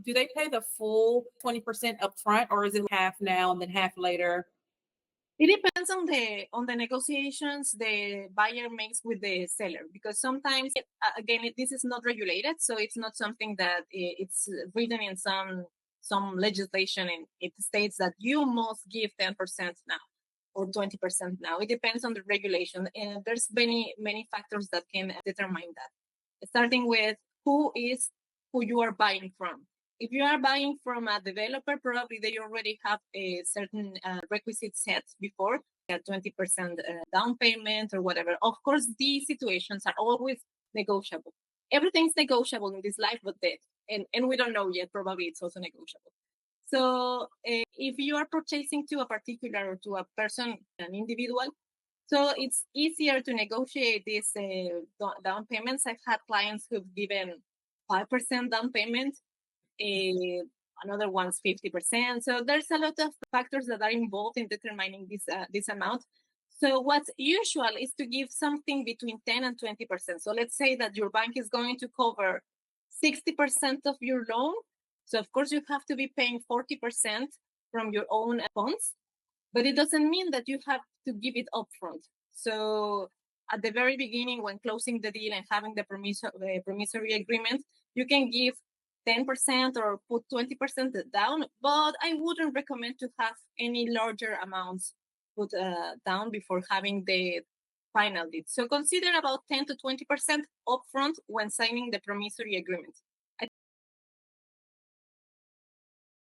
do they pay the full 20% upfront, or is it half now and then half later? It depends on the negotiations the buyer makes with the seller, because sometimes, again, this is not regulated, so it's not something that it's written in some legislation, and it states that you must give 10% now or 20% now. It depends on the regulation, and there's many factors that can determine that. Starting with who you are buying from. If you are buying from a developer, probably they already have a certain requisite set before, a 20% down payment or whatever. Of course, these situations are always negotiable. Everything's negotiable in this life but death. And we don't know yet, probably it's also negotiable. So if you are purchasing to a particular or to a person, an individual, so it's easier to negotiate these down payments. I've had clients who've given 5% down payment, another one's 50%. So there's a lot of factors that are involved in determining this amount. So what's usual is to give something between 10 and 20%. So let's say that your bank is going to cover 60% of your loan. So of course you have to be paying 40% from your own funds, but it doesn't mean that you have to give it upfront. So at the very beginning, when closing the deal and having the promissory agreement, you can give 10% or put 20% down, but I wouldn't recommend to have any larger amounts put down before having the final deed. So consider about 10 to 20% upfront when signing the promissory agreement.